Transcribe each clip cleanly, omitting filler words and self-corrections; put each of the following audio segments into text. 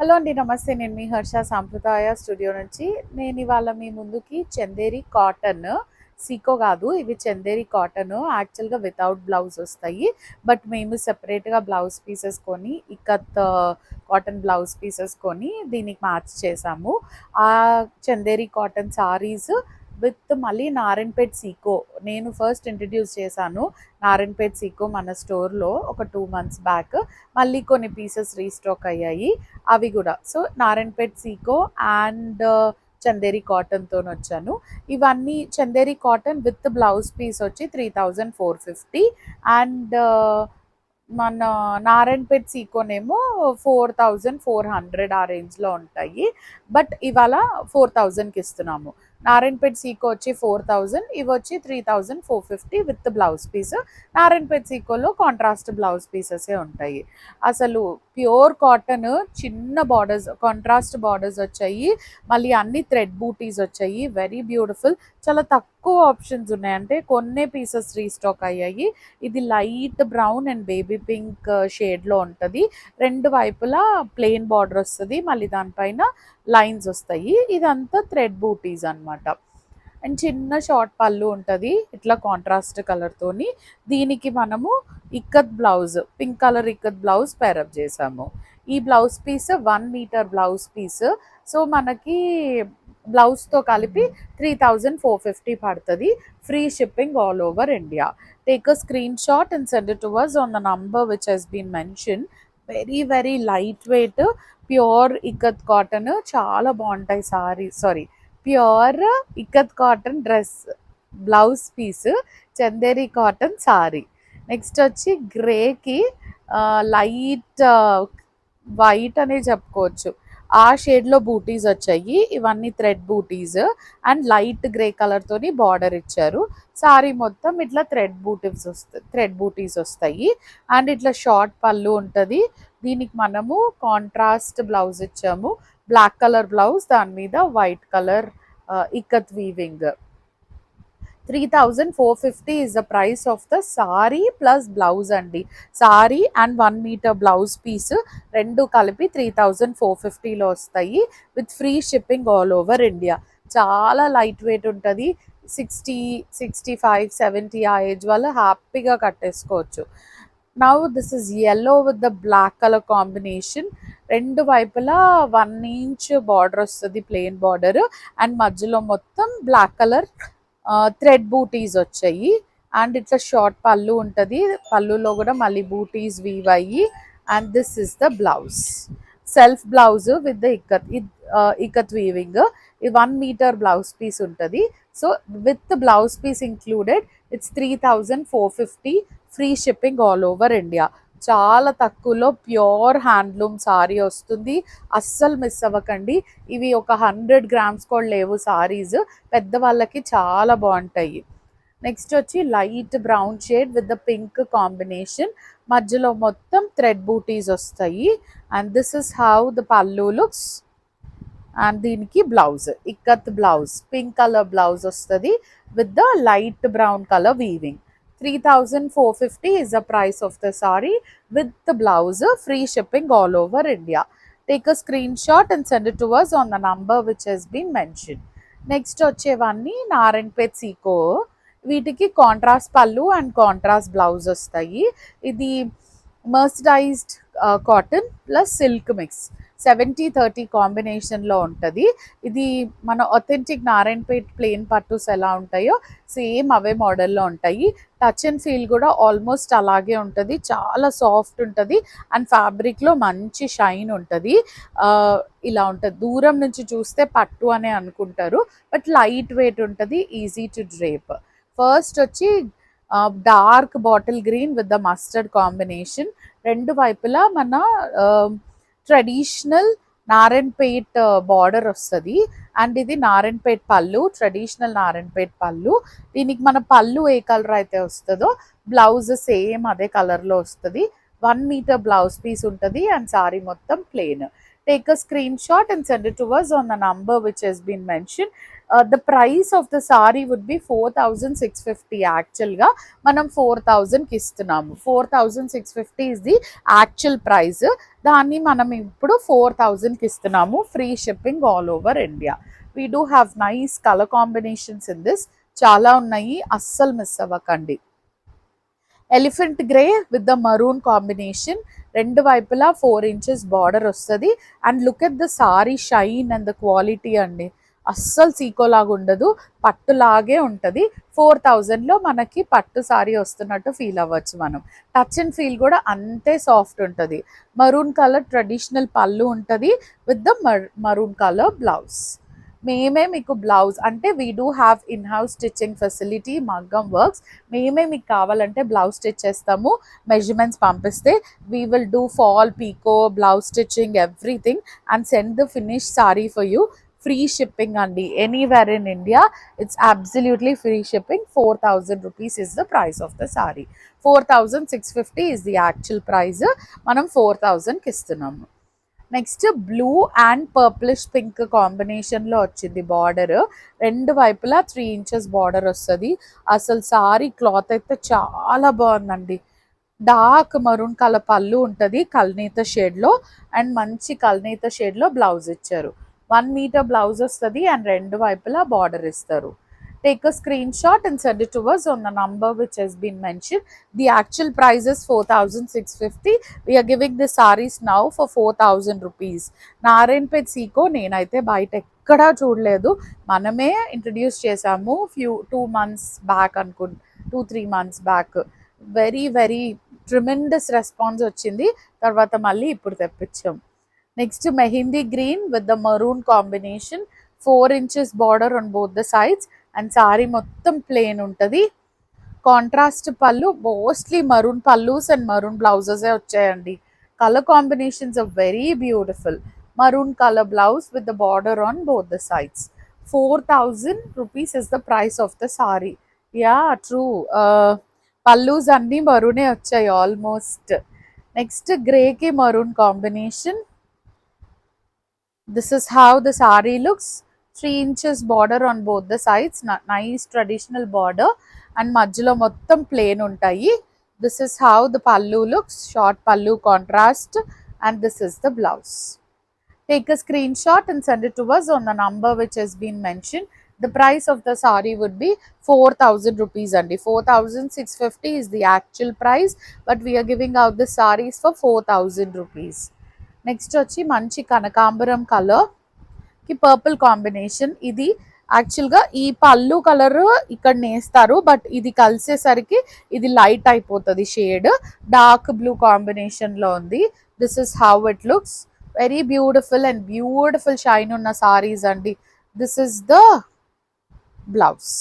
Hello అండి, నమస్తే. నేను మీ హర్ష సాంప్రదాయ స్టూడియో నుంచి. నేను ఇవాళ మీ ముందుకి చందేరి కాటన్ సీకో కాదు, ఇవి చందేరి కాటన్ యాక్చువల్గా వితౌట్ బ్లౌజ్ వస్తాయి. బట్ మేము సెపరేట్గా బ్లౌజ్ పీసెస్ కొని ఇక్కత్ కాటన్ బ్లౌజ్ పీసెస్ కొని దీనికి మ్యాచ్ చేసాము. ఆ చందేరి కాటన్ సారీస్ విత్ మళ్ళీ నారాయణపేట్ సీకో నేను ఫస్ట్ ఇంట్రడ్యూస్ చేశాను. నారాయణపేట్ సీకో మన స్టోర్లో ఒక 2 months బ్యాక్. మళ్ళీ కొన్ని పీసెస్ రీస్టాక్ అయ్యాయి, అవి కూడా. సో నారాయణపేట్ సీకో అండ్ చందేరి కాటన్తో వచ్చాను. ఇవన్నీ Chanderi cotton with blouse piece వచ్చి 3450 అండ్ మన నారాయణపేట్ సీకోనేమో 4400 ఆ రేంజ్లో ఉంటాయి. బట్ ఇవాళ 4000కి ఇస్తున్నాము. నారాయణపేట్ సీకో వచ్చి 4000, ఇవి వచ్చి 3450 విత్ బ్లౌజ్ పీస్. నారాయణపేట్ సీకోలో కాంట్రాస్ట్ బ్లౌజ్ పీసెసే ఉంటాయి. అసలు ప్యూర్ కాటన్, చిన్న బార్డర్స్, కాంట్రాస్ట్ బార్డర్స్ వచ్చాయి. మళ్ళీ అన్ని థ్రెడ్ బూటీస్ వచ్చాయి, వెరీ బ్యూటిఫుల్. చాలా తక్కువ ఆప్షన్స్ ఉన్నాయి, అంటే కొన్నే పీసెస్ రీస్టాక్ అయ్యాయి. ఇది light brown and baby pink షేడ్లో ఉంటుంది. రెండు వైపులా ప్లెయిన్ బార్డర్ వస్తుంది, మళ్ళీ దానిపైన లైన్స్ వస్తాయి. ఇదంతా థ్రెడ్ బూటీస్ అనమాట. అండ్ చిన్న షార్ట్ పళ్ళు ఉంటుంది ఇట్లా కాంట్రాస్ట్ కలర్తోని. దీనికి మనము ikat blouse, pink colour ikat blouse pair up చేసాము. ఈ blouse piece 1 metre blouse piece. So మనకి బ్లౌజ్తో కలిపి 3450 పడుతుంది. Free shipping all over India. Take a screenshot and send it to us on the number which has been mentioned. Very lightweight pure ikat cotton, చాలా బాగుంటాయి pure ikat cotton dress blouse piece, Chanderi cotton sari. Next వచ్చి గ్రేకి light white అనే చెప్పుకోవచ్చు, ఆ షేడ్లో బూటీస్ వచ్చాయి. ఇవన్నీ థ్రెడ్ బూటీస్ అండ్ లైట్ గ్రే కలర్తోని బార్డర్ ఇచ్చారు. సారీ మొత్తం ఇట్లా థ్రెడ్ బూటీస్ వస్తాయి. అండ్ ఇట్లా షార్ట్ పళ్ళు ఉంటుంది. దీనికి మనము కాంట్రాస్ట్ బ్లౌజ్ ఇచ్చాము, బ్లాక్ కలర్ బ్లౌజ్, దాని మీద white colour ikat weaving. 3450 is the price of the saree plus blouse అండి. Sari and 1 metre blouse piece రెండు కలిపి 3450లో వస్తాయి with free shipping all over India. చాలా లైట్ వెయిట్ ఉంటుంది. 60, 65, 70 ఆ ఏజ్ వల్ల హ్యాపీగా కట్టేసుకోవచ్చు. Now this is yellow with the black colour combination. రెండు వైపులా 1 inch బార్డర్ వస్తుంది, ప్లెయిన్ బార్డర్, అండ్ మధ్యలో మొత్తం బ్లాక్ కలర్ థ్రెడ్ బూటీస్ వచ్చాయి. అండ్ ఇట్లా షార్ట్ పళ్ళు ఉంటుంది, పళ్ళులో కూడా మళ్ళీ బూటీస్ వీవ్ అయ్యి. And this is the blouse, self blouse with the ikat weaving. ఈ 1 మీటర్ బ్లౌజ్ పీస్ ఉంటుంది. So with blouse piece included it's 3450, free shipping all over India. చాలా తక్కువలో ప్యూర్ హ్యాండ్లూమ్ సారీ వస్తుంది, అస్సలు మిస్ అవ్వకండి. ఇవి ఒక 100 grams కూడా లేవు సారీస్, పెద్దవాళ్ళకి చాలా బాగుంటాయి. నెక్స్ట్ వచ్చి light brown shade with the pink combination, మధ్యలో మొత్తం థ్రెడ్ బూటీస్ వస్తాయి. And this is how the pallu looks. And దీనికి blouse ikat blouse, pink colour blouse వస్తుంది with the light brown colour weaving. 3450 is the price of the saree with the blouse, free shipping all over India. Take a screenshot and send it to us on the number which has been mentioned. Next వచ్చేవన్నీ నారాయణపేట్ సీకో. వీటికి contrast pallu and contrast blouse వస్తాయి. ఇది mercerised cotton plus silk mix 70-30 కాంబినేషన్లో ఉంటుంది. ఇది మన authentic Narayanpet plain పట్టుస్ ఎలా ఉంటాయో సేమ్ అవే మోడల్లో ఉంటాయి. టచ్ అండ్ ఫీల్ కూడా ఆల్మోస్ట్ అలాగే ఉంటుంది, చాలా సాఫ్ట్ ఉంటుంది. అండ్ ఫ్యాబ్రిక్లో మంచి షైన్ ఉంటుంది. ఇలా ఉంటుంది, దూరం నుంచి చూస్తే పట్టు అనే అనుకుంటారు, బట్ లైట్ వెయిట్ ఉంటుంది, ఈజీ టు డ్రేప్. ఫస్ట్ వచ్చి dark bottle green with the mustard combination. రెండు వైపులా మన ట్రెడిషనల్ నారాయణపేట్ బార్డర్ వస్తుంది. అండ్ ఇది నారాయణపేట్ పళ్ళు, ట్రెడిషనల్ నారాయణపేట్ పళ్ళు. దీనికి మన పళ్ళు ఏ కలర్ అయితే వస్తుందో బ్లౌజ్ సేమ్ అదే కలర్లో వస్తుంది. 1 మీటర్ బ్లౌజ్ పీస్ ఉంటుంది అండ్ సారీ మొత్తం plain. Take a screenshot and send it to us on the number which has been mentioned. The price of the sari would be 4650. Actually మనం 4000 కి ఇస్తున్నాము. 4650 is the actual price. దాన్ని మనం ఇప్పుడు 4000 కి ఇస్తున్నాము. Free shipping all over India. We do have nice color combinations in this. చాలా ఉన్నాయి, అస్సలు మిస్ అవ్వకండి. Elephant grey with the maroon combination, రెండు వైపులా 4 inches బార్డర్ వస్తుంది. And look at the sorry shine and the quality అండి, అస్సలు సీకోలాగా ఉండదు, పట్టులాగే ఉంటుంది. 4000లో మనకి పట్టు సారీ వస్తున్నట్టు ఫీల్ అవ్వచ్చు మనం. టచ్ అండ్ ఫీల్ కూడా అంతే సాఫ్ట్ ఉంటుంది. మరూన్ కలర్ ట్రెడిషనల్ పళ్ళు ఉంటుంది with the maroon colour blouse. మేమే మీకు బ్లౌజ్ అంటే we do have in house stitching facility, మగ్గం వర్క్స్. మేమే మీకు కావాలంటే బ్లౌజ్ స్టిచ్ చేస్తాము, మెజర్మెంట్స్ పంపిస్తే we will do fall, pico, blouse stitching, everything and send the finish sari for you. Free shipping అండి, anywhere in India it's absolutely free shipping. 4000 rupees is the price of the saree. 4650 is the actual price. మనం 4000కి ఇస్తున్నాము. Next blue and purplish pink కాంబినేషన్లో వచ్చింది border. రెండు వైపులా 3 inches border వస్తుంది. అసలు sorry cloth అయితే చాలా బాగుందండి. డార్క్ మరూన్ కలర్ పళ్ళు ఉంటుంది కల్నేత షేడ్లో, అండ్ మంచి కల్నేత షేడ్లో బ్లౌజ్ ఇచ్చారు. 1 meter బ్లౌజ్ వస్తుంది అండ్ రెండు వైపులా బార్డర్ ఇస్తారు. Take a screenshot and send it to us on the number which has been mentioned. The actual price is 4650. We are giving the sarees now for 4000 rupees. Narayanpet Seeko నేనైతే బయట ఎక్కడా చూడలేదు, మనమే introduce చేసాము 2 months బ్యాక్ అనుకుంటా, 2-3 months back. Very very tremendous response వచ్చింది, తర్వాత మళ్ళీ ఇప్పుడు తెప్పించాం. Next mehndi green with the maroon combination, 4 inches border on both the sides and sari మొత్తం ప్లేన్ ఉంటుంది. Contrast pallu, mostly maroon pallus and maroon బ్లౌజెసే వచ్చాయండి. Colour combinations are very beautiful. Maroon colour blouse with the border on both the sides. 4000 rupees is the price of the saree. Yeah true, pallus అన్నీ మరూనే వచ్చాయి almost. Next గ్రేకి maroon combination. This is how the saree looks. 3 inches border on both the sides, nice traditional border and మధ్యలో మొత్తం plane ఉంటాయి. This is how the pallu looks, short pallu contrast, and this is the blouse. Take a screenshot and send it to us on the number which has been mentioned. The price of the saree would be 4000 rupees అండి. 4650 is the actual price, but we are giving out the sarees for 4000 rupees. Next వచ్చి మంచి కనకాంబరం కలర్కి purple combination. ఇది యాక్చువల్గా ఈ పళ్ళు colour ఇక్కడ నేస్తారు, బట్ ఇది కలిసేసరికి ఇది లైట్ అయిపోతుంది షేడ్. డార్క్ బ్లూ కాంబినేషన్లో ఉంది. This is how it looks. Very beautiful and beautiful shine ఉన్న సారీస్ అండి. This is the blouse.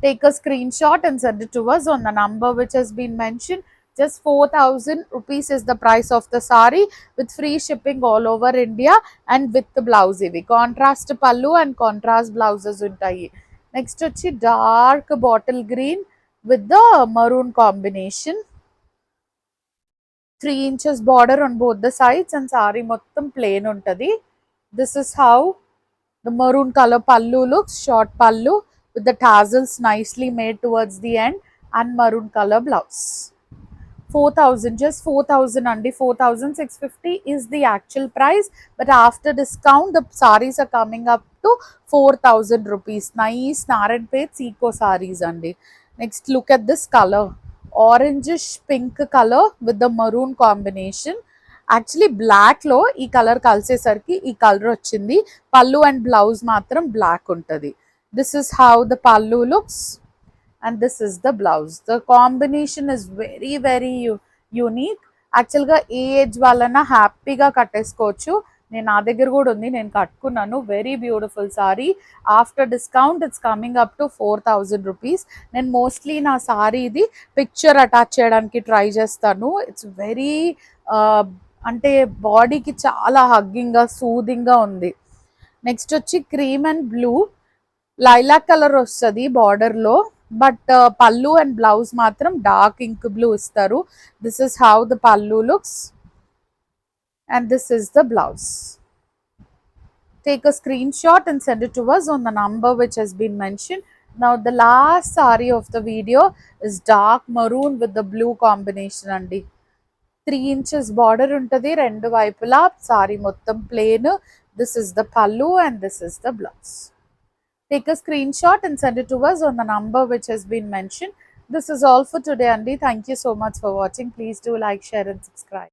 Take a screenshot and send it to us on the number which has been mentioned. Just 4000 rupees is the price of the saree with free shipping all over India and with the blouse. Ivi contrast pallu and contrast blouses untayi. Next వచ్చి dark bottle green with the maroon combination. 3 inches border on both the sides and saree మొత్తం plain untadi. This is how the maroon color pallu looks, short pallu with the tassels nicely made towards the end and maroon color blouse. 4000, just 4000 and 4650 is the actual price, but after discount the sarees are coming up to 4000 rupees. Nice Narayanpet Seiko sarees andi. Next look at this color, orangish pink color with the maroon combination. Actually black లో ఈ colour కలిసేసరికి ఈ colour వచ్చింది. పల్లు and blouse మాత్రం black ఉంటుంది. This is how the pallu looks and this is the blouse. The combination is very very unique. యాక్చువల్గా ఏ age వాళ్ళైనా హ్యాపీగా కట్టేసుకోవచ్చు. నా దగ్గర కూడా ఉంది, నేను కట్టుకున్నాను. Very beautiful sorry. After discount it's coming up to 4000 rupees. నేను మోస్ట్లీ నా సారీ ఇది పిక్చర్ అటాచ్ చేయడానికి ట్రై చేస్తాను. ఇట్స్ వెరీ అంటే బాడీకి చాలా హగ్గింగ్గా సూదింగ్గా ఉంది. నెక్స్ట్ వచ్చి cream and blue, lilac colour వస్తుంది బార్డర్లో, బట్ పల్లు అండ్ బ్లౌజ్ మాత్రం డార్క్ ఇంక్ బ్లూ ఇస్తారు. This is how the pallu looks. and this is the blouse. Take a screenshot and send it to us on the number which has been mentioned. Now the last saree of the video is dark maroon with the blue combination andi. 3 inches border untadi rendu vaipula, saree mottam plain. This is the pallu and this is the blouse. Take a screenshot and send it to us on the number which has been mentioned. This is all for today, Andy. Thank you so much for watching. Please do like, share and subscribe.